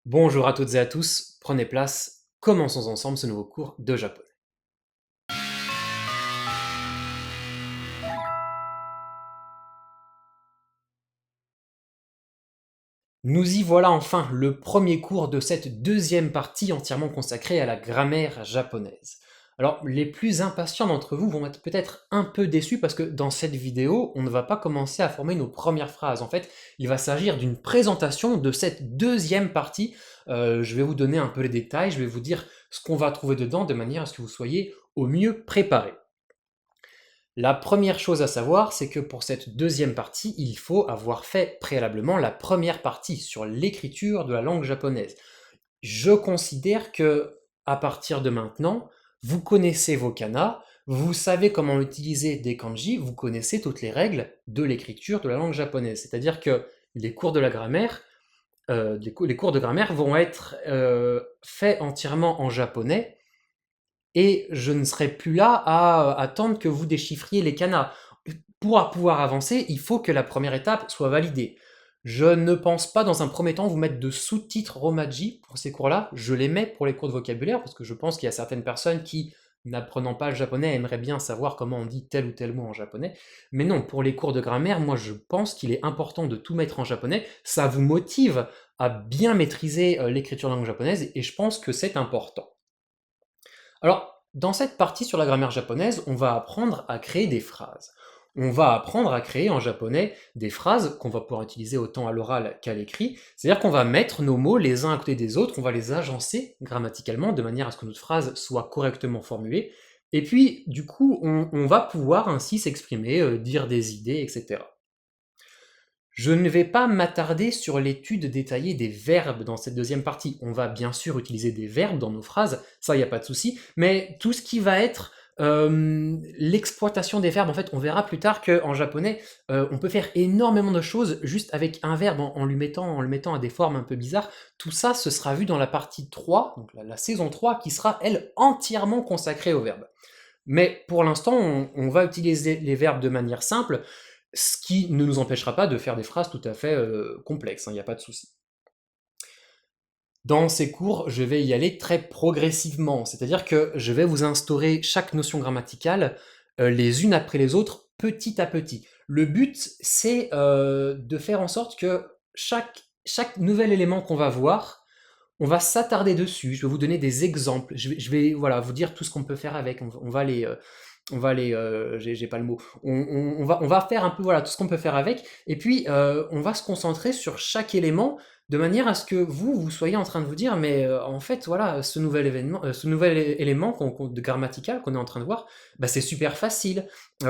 Bonjour à toutes et à tous, prenez place, commençons ensemble ce nouveau cours de japonais. Nous y voilà enfin, le premier cours de cette deuxième partie entièrement consacrée à la grammaire japonaise. Alors, les plus impatients d'entre vous vont être peut-être un peu déçus parce que dans cette vidéo, on ne va pas commencer à former nos premières phrases. En fait, il va s'agir d'une présentation de cette deuxième partie. Je vais vous donner un peu les détails, je vais vous dire ce qu'on va trouver dedans de manière à ce que vous soyez au mieux préparés. La première chose à savoir, c'est que pour cette deuxième partie, il faut avoir fait préalablement la première partie sur l'écriture de la langue japonaise. Je considère que, à partir de maintenant, vous connaissez vos kanas, vous savez comment utiliser des kanji, vous connaissez toutes les règles de l'écriture de la langue japonaise. C'est-à-dire que les cours de la grammaire, les cours de grammaire vont être faits entièrement en japonais, et je ne serai plus là à attendre que vous déchiffriez les kanas. Pour pouvoir avancer, il faut que la première étape soit validée. Je ne pense pas dans un premier temps vous mettre de sous-titres Romaji pour ces cours-là, je les mets pour les cours de vocabulaire, parce que je pense qu'il y a certaines personnes qui, n'apprenant pas le japonais, aimeraient bien savoir comment on dit tel ou tel mot en japonais. Mais non, pour les cours de grammaire, moi je pense qu'il est important de tout mettre en japonais, ça vous motive à bien maîtriser l'écriture langue japonaise, et je pense que c'est important. Alors, dans cette partie sur la grammaire japonaise, on va apprendre à créer des phrases. On va apprendre à créer en japonais des phrases qu'on va pouvoir utiliser autant à l'oral qu'à l'écrit. C'est-à-dire qu'on va mettre nos mots les uns à côté des autres, on va les agencer grammaticalement de manière à ce que notre phrase soit correctement formulée. Et puis, du coup, on va pouvoir ainsi s'exprimer, dire des idées, etc. Je ne vais pas m'attarder sur l'étude détaillée des verbes dans cette deuxième partie. On va bien sûr utiliser des verbes dans nos phrases, ça il n'y a pas de souci, mais tout ce qui va être l'exploitation des verbes, en fait, on verra plus tard qu'en japonais, on peut faire énormément de choses juste avec un verbe en le mettant à des formes un peu bizarres. Tout ça, ce sera vu dans la partie 3, donc la saison 3, qui sera, elle, entièrement consacrée aux verbes. Mais pour l'instant, on va utiliser les verbes de manière simple, ce qui ne nous empêchera pas de faire des phrases tout à fait complexes, il n'y a pas de souci. Dans ces cours, je vais y aller très progressivement, c'est-à-dire que je vais vous instaurer chaque notion grammaticale les unes après les autres, petit à petit. Le but, c'est de faire en sorte que chaque nouvel élément qu'on va voir, on va s'attarder dessus, je vais vous donner des exemples, je vais voilà, vous dire tout ce qu'on peut faire avec, j'ai pas le mot. On va faire un peu voilà tout ce qu'on peut faire avec, et puis on va se concentrer sur chaque élément de manière à ce que vous soyez en train de vous dire, mais en fait voilà ce nouvel élément de grammatical qu'on est en train de voir, bah, c'est super facile. Il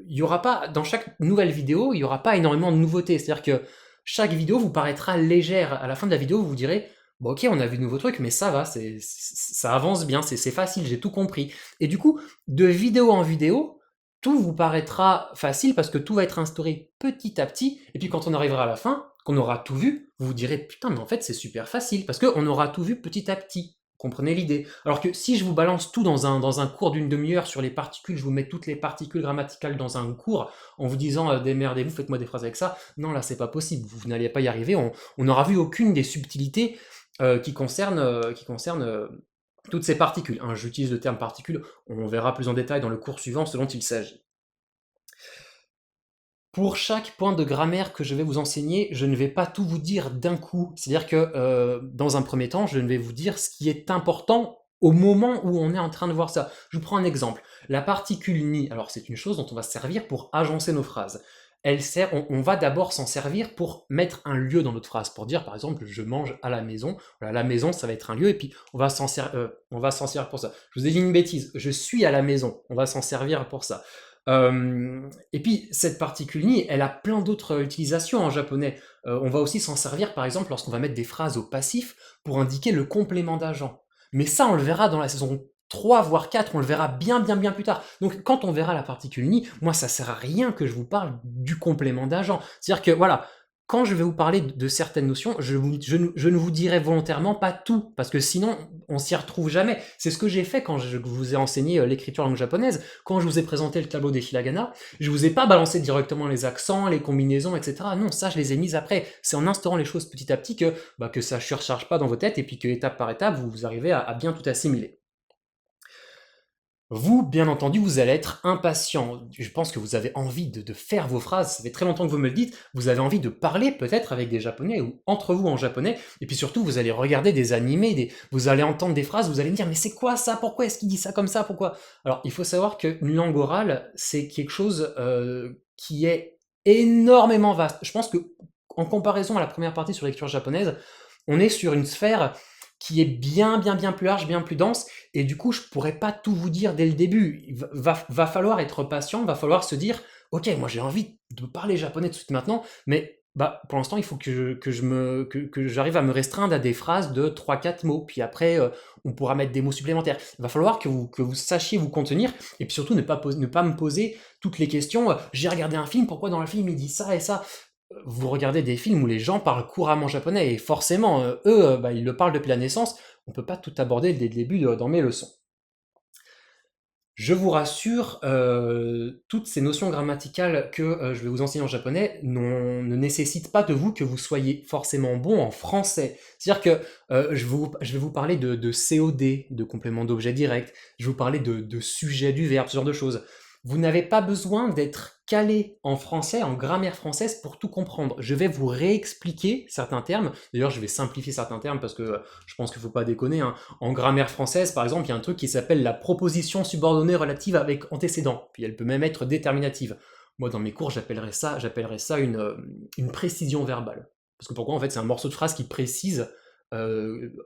y aura pas dans chaque nouvelle vidéo, il y aura pas énormément de nouveautés. C'est-à-dire que chaque vidéo vous paraîtra légère. À la fin de la vidéo, vous vous direz bon, ok, on a vu de nouveaux trucs, mais ça va, ça avance bien, c'est facile, j'ai tout compris. Et du coup, de vidéo en vidéo, tout vous paraîtra facile parce que tout va être instauré petit à petit. Et puis quand on arrivera à la fin, qu'on aura tout vu, vous vous direz putain, mais en fait c'est super facile parce qu'on aura tout vu petit à petit. Comprenez l'idée. Alors que si je vous balance tout dans un cours d'une demi-heure sur les particules, je vous mets toutes les particules grammaticales dans un cours en vous disant démerdez-vous, faites-moi des phrases avec ça, non là c'est pas possible, vous n'allez pas y arriver, on n'aura vu aucune des subtilités qui concernent toutes ces particules. Hein, j'utilise le terme particule, on verra plus en détail dans le cours suivant ce dont il s'agit. Pour chaque point de grammaire que je vais vous enseigner, je ne vais pas tout vous dire d'un coup. C'est-à-dire que dans un premier temps, je ne vais vous dire ce qui est important au moment où on est en train de voir ça. Je vous prends un exemple. La particule ni, alors c'est une chose dont on va se servir pour agencer nos phrases. On va d'abord s'en servir pour mettre un lieu dans notre phrase, pour dire par exemple je mange à la maison. Voilà, la maison ça va être un lieu et puis on va s'en servir pour ça. Je vous ai dit une bêtise, je suis à la maison, on va s'en servir pour ça. Et puis cette particule ni, elle a plein d'autres utilisations en japonais. On va aussi s'en servir par exemple lorsqu'on va mettre des phrases au passif pour indiquer le complément d'agent. Mais ça on le verra dans la saison 3 voire 4, on le verra bien plus tard. Donc quand on verra la particule ni, moi ça sert à rien que je vous parle du complément d'agent. C'est-à-dire que voilà, quand je vais vous parler de certaines notions, je ne vous dirai volontairement pas tout, parce que sinon, on s'y retrouve jamais. C'est ce que j'ai fait quand je vous ai enseigné l'écriture langue japonaise. Quand je vous ai présenté le tableau des hiragana, je vous ai pas balancé directement les accents, les combinaisons, etc. Non, ça, je les ai mises après. C'est en instaurant les choses petit à petit que ça ne surcharge pas dans vos têtes, et puis que étape par étape, vous arrivez à bien tout assimiler. Vous, bien entendu, vous allez être impatient. Je pense que vous avez envie de faire vos phrases. Ça fait très longtemps que vous me le dites. Vous avez envie de parler peut-être avec des Japonais ou entre vous en japonais. Et puis surtout, vous allez regarder des animés, vous allez entendre des phrases, vous allez me dire mais c'est quoi ça? Pourquoi est-ce qu'il dit ça comme ça? Pourquoi? Alors, il faut savoir qu'une langue orale, c'est quelque chose qui est énormément vaste. Je pense que en comparaison à la première partie sur la lecture japonaise, on est sur une sphère qui est bien plus large, bien plus dense, et du coup, je pourrais pas tout vous dire dès le début. Va falloir être patient, va falloir se dire, ok, moi j'ai envie de parler japonais tout de suite maintenant, mais pour l'instant, il faut que j'arrive à me restreindre à des phrases de 3-4 mots, puis après, on pourra mettre des mots supplémentaires. Il va falloir que vous sachiez vous contenir, et puis surtout ne pas me poser toutes les questions. J'ai regardé un film, pourquoi dans le film il dit ça et ça? Vous regardez des films où les gens parlent couramment japonais, et forcément, eux, ils le parlent depuis la naissance, on ne peut pas tout aborder dès le début dans mes leçons. Je vous rassure, toutes ces notions grammaticales que je vais vous enseigner en japonais ne nécessitent pas de vous que vous soyez forcément bon en français. C'est-à-dire que je vais vous parler de COD, de complément d'objet direct, je vais vous parler de sujet du verbe, ce genre de choses. Vous n'avez pas besoin d'être calé en français, en grammaire française pour tout comprendre. Je vais vous réexpliquer certains termes. D'ailleurs, je vais simplifier certains termes parce que je pense qu'il ne faut pas déconner, hein. En grammaire française, par exemple, il y a un truc qui s'appelle la proposition subordonnée relative avec antécédent. Puis elle peut même être déterminative. Moi, dans mes cours, j'appellerais ça une précision verbale. Parce que pourquoi? En fait, c'est un morceau de phrase qui précise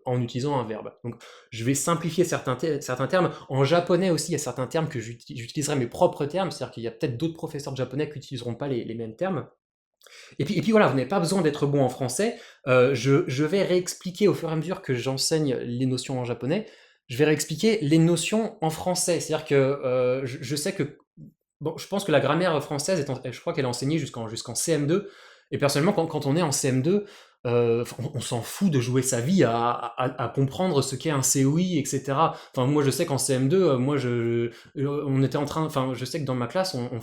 en utilisant un verbe. Donc, je vais simplifier certains termes. En japonais aussi, il y a certains termes que j'utiliserai mes propres termes, c'est-à-dire qu'il y a peut-être d'autres professeurs de japonais qui n'utiliseront pas les mêmes termes. Et puis voilà, vous n'avez pas besoin d'être bon en français. Je vais réexpliquer au fur et à mesure que j'enseigne les notions en japonais, je vais réexpliquer les notions en français. C'est-à-dire que je sais que, bon, je pense que la grammaire française, je crois qu'elle est enseignée jusqu'en CM2. Et personnellement, quand on est en CM2, on s'en fout de jouer sa vie à comprendre ce qu'est un COI, etc. Enfin, moi, je sais qu'en CM2, on était en train, enfin, je sais que dans ma classe, on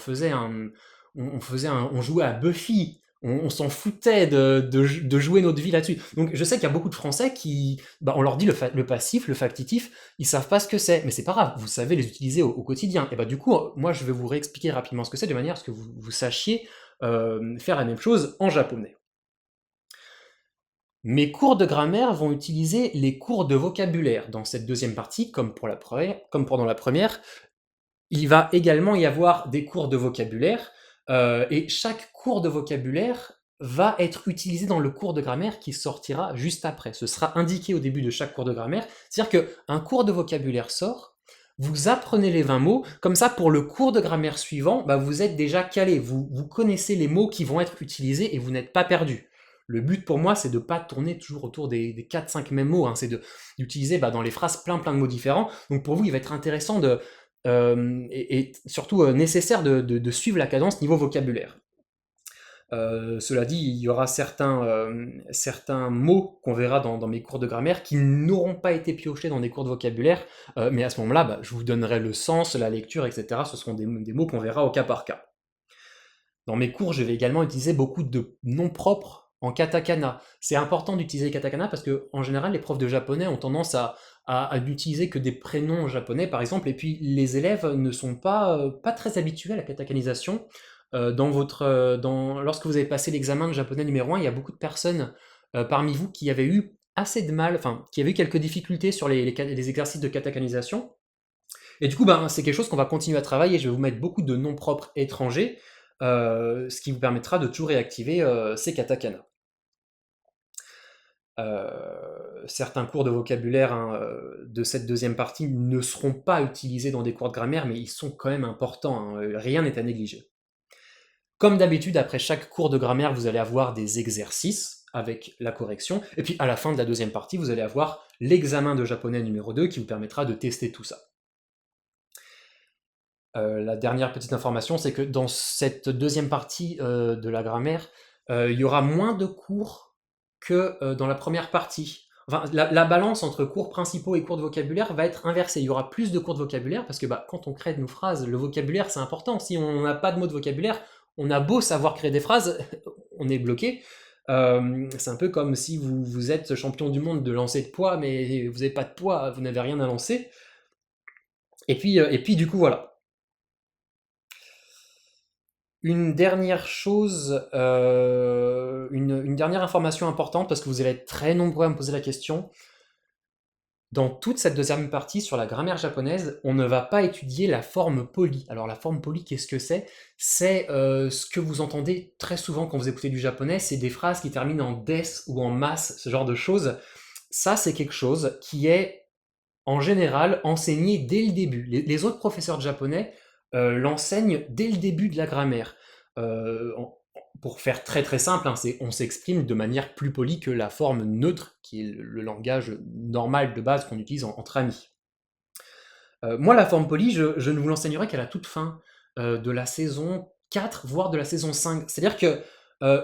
jouait à Buffy. On s'en foutait de jouer notre vie là-dessus. Donc je sais qu'il y a beaucoup de Français qui, on leur dit le passif, le factitif, ils savent pas ce que c'est, mais c'est pas grave, vous savez les utiliser au quotidien. Et du coup, moi je vais vous réexpliquer rapidement ce que c'est de manière à ce que vous sachiez faire la même chose en japonais. Mes cours de grammaire vont utiliser les cours de vocabulaire dans cette deuxième partie, comme pendant la première. Il va également y avoir des cours de vocabulaire, et chaque cours de vocabulaire va être utilisé dans le cours de grammaire qui sortira juste après. Ce sera indiqué au début de chaque cours de grammaire. C'est-à-dire qu'un cours de vocabulaire sort, vous apprenez les 20 mots, comme ça pour le cours de grammaire suivant, vous êtes déjà calé, vous connaissez les mots qui vont être utilisés et vous n'êtes pas perdu. Le but pour moi, c'est de ne pas tourner toujours autour des 4-5 mêmes mots, hein, c'est d'utiliser dans les phrases plein de mots différents. Donc pour vous, il va être intéressant et surtout nécessaire de suivre la cadence niveau vocabulaire. Cela dit, il y aura certains mots qu'on verra dans mes cours de grammaire qui n'auront pas été piochés dans des cours de vocabulaire, mais à ce moment-là, je vous donnerai le sens, la lecture, etc. Ce seront des mots qu'on verra au cas par cas. Dans mes cours, je vais également utiliser beaucoup de noms propres en katakana. C'est important d'utiliser les katakana parce que, en général, les profs de japonais ont tendance à n'utiliser que des prénoms japonais, par exemple, et puis les élèves ne sont pas très habitués à la katakanisation. Lorsque vous avez passé l'examen de japonais numéro 1, il y a beaucoup de personnes parmi vous qui avaient eu assez de mal, enfin, qui avaient eu quelques difficultés sur les exercices de katakanisation. Et du coup, c'est quelque chose qu'on va continuer à travailler. Je vais vous mettre beaucoup de noms propres étrangers, ce qui vous permettra de toujours réactiver ces katakana. Certains cours de vocabulaire de cette deuxième partie ne seront pas utilisés dans des cours de grammaire, mais ils sont quand même importants, hein, rien n'est à négliger. Comme d'habitude, après chaque cours de grammaire, vous allez avoir des exercices avec la correction, et puis à la fin de la deuxième partie, vous allez avoir l'examen de japonais numéro 2 qui vous permettra de tester tout ça. La dernière petite information, c'est que dans cette deuxième partie de la grammaire, il y aura moins de cours que dans la première partie. Enfin, la balance entre cours principaux et cours de vocabulaire va être inversée. Il y aura plus de cours de vocabulaire parce que quand on crée nos phrases, le vocabulaire c'est important. Si on n'a pas de mots de vocabulaire, on a beau savoir créer des phrases, on est bloqué. C'est un peu comme si vous êtes champion du monde de lancer de poids, mais vous n'avez pas de poids, vous n'avez rien à lancer. Et puis du coup, voilà. Une dernière chose, une dernière information importante, parce que vous allez être très nombreux à me poser la question. Dans toute cette deuxième partie sur la grammaire japonaise, on ne va pas étudier la forme polie. Alors la forme polie, qu'est-ce que c'est? C'est ce que vous entendez très souvent quand vous écoutez du japonais, c'est des phrases qui terminent en des ou en mas, ce genre de choses. Ça, c'est quelque chose qui est en général enseigné dès le début. Les autres professeurs de japonais l'enseignent dès le début de la grammaire. Pour faire très très simple, hein, on s'exprime de manière plus polie que la forme neutre, qui est le langage normal de base qu'on utilise entre amis. Moi, la forme polie, je ne vous l'enseignerai qu'à la toute fin de la saison 4, voire de la saison 5. C'est-à-dire que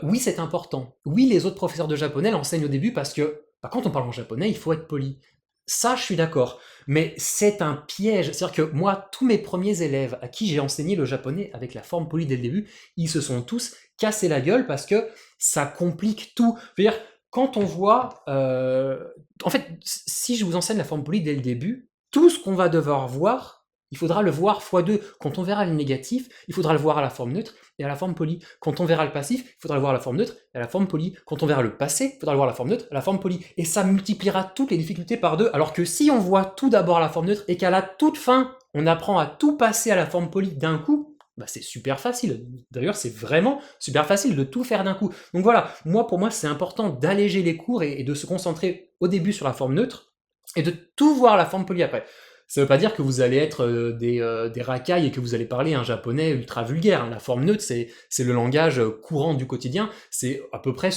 oui, c'est important. Oui, les autres professeurs de japonais l'enseignent au début parce que quand on parle en japonais, il faut être poli. Ça, je suis d'accord. Mais c'est un piège. C'est-à-dire que moi, tous mes premiers élèves à qui j'ai enseigné le japonais avec la forme polie dès le début, ils se sont tous cassés la gueule parce que ça complique tout. Je veux dire, quand on voit... en fait, si je vous enseigne la forme polie dès le début, tout ce qu'on va devoir voir, il faudra le voir x2. Quand on verra le négatif, il faudra le voir à la forme neutre et à la forme polie. Quand on verra le passif, il faudra le voir à la forme neutre et à la forme polie. Quand on verra le passé, il faudra le voir à la forme neutre et à la forme polie. Et ça multipliera toutes les difficultés par 2, alors que si on voit tout d'abord à la forme neutre et qu'à la toute fin, on apprend à tout passer à la forme polie d'un coup, c'est super facile. D'ailleurs, c'est vraiment super facile de tout faire d'un coup. Donc voilà, pour moi, c'est important d'alléger les cours et de se concentrer au début sur la forme neutre et de tout voir la forme polie après. Ça ne veut pas dire que vous allez être des racailles et que vous allez parler un japonais ultra vulgaire. La forme neutre, c'est le langage courant du quotidien. C'est à peu près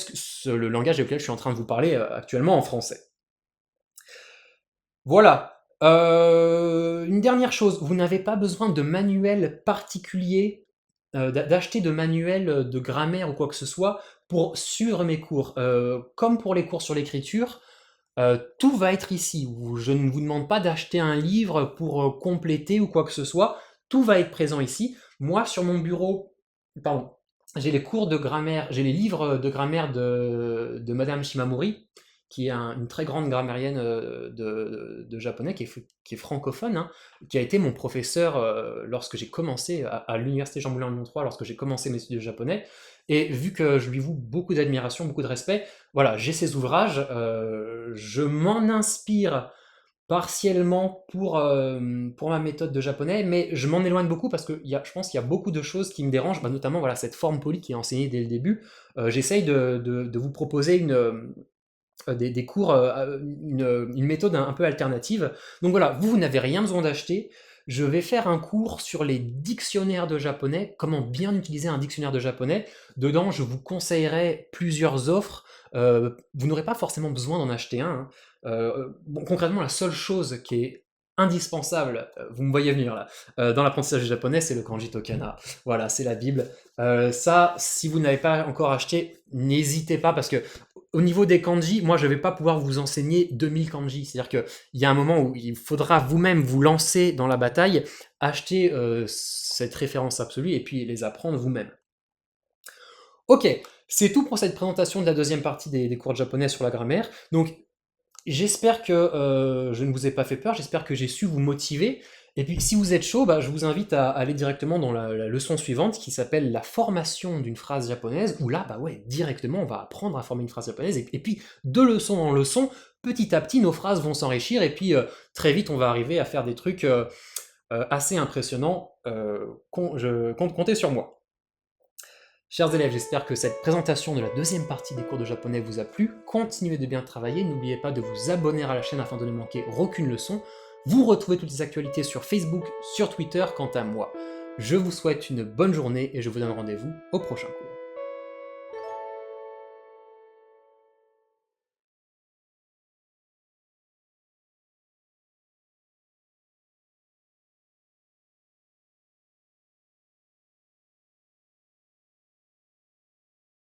le langage auquel je suis en train de vous parler actuellement en français. Voilà. Une dernière chose, vous n'avez pas besoin de manuel particulier, d'acheter de manuel de grammaire ou quoi que ce soit pour suivre mes cours. Comme pour les cours sur l'écriture, tout va être ici. Je ne vous demande pas d'acheter un livre pour compléter ou quoi que ce soit. Tout va être présent ici. Moi, sur mon bureau, j'ai les cours de grammaire, j'ai les livres de grammaire de Madame Shimamori, qui est une très grande grammairienne de japonais, qui est francophone, hein, qui a été mon professeur lorsque j'ai commencé à l'université Jean Moulin Lyon 3, lorsque j'ai commencé mes études de japonais. Et vu que je lui voue beaucoup d'admiration, beaucoup de respect, voilà, j'ai ses ouvrages, je m'en inspire partiellement pour ma méthode de japonais, mais je m'en éloigne beaucoup parce que je pense qu'il y a beaucoup de choses qui me dérangent, notamment voilà, cette forme polie qui est enseignée dès le début. J'essaye de vous proposer des cours, une méthode un peu alternative. Donc voilà, vous n'avez rien besoin d'acheter. Je vais faire un cours sur les dictionnaires de japonais, comment bien utiliser un dictionnaire de japonais. Dedans, je vous conseillerai plusieurs offres. Vous n'aurez pas forcément besoin d'en acheter un, hein. Concrètement, la seule chose qui est indispensable, vous me voyez venir là, dans l'apprentissage du japonais, c'est le kanji tokana. Voilà, c'est la Bible. Ça, si vous n'avez pas encore acheté, n'hésitez pas, parce que au niveau des kanji, moi je ne vais pas pouvoir vous enseigner 2000 kanji. C'est-à-dire qu'il y a un moment où il faudra vous-même vous lancer dans la bataille, acheter cette référence absolue et puis les apprendre vous-même. Ok, c'est tout pour cette présentation de la deuxième partie des cours de japonais sur la grammaire. Donc j'espère que je ne vous ai pas fait peur, j'espère que j'ai su vous motiver. Et puis si vous êtes chaud, je vous invite à aller directement dans la leçon suivante qui s'appelle la formation d'une phrase japonaise, où là, directement, on va apprendre à former une phrase japonaise. Et puis, de leçon en leçon, petit à petit, nos phrases vont s'enrichir. Et puis, très vite, on va arriver à faire des trucs assez impressionnants. Comptez sur moi. Chers élèves, j'espère que cette présentation de la deuxième partie des cours de japonais vous a plu. Continuez de bien travailler, n'oubliez pas de vous abonner à la chaîne afin de ne manquer aucune leçon. Vous retrouvez toutes les actualités sur Facebook, sur Twitter, quant à moi. Je vous souhaite une bonne journée et je vous donne rendez-vous au prochain cours.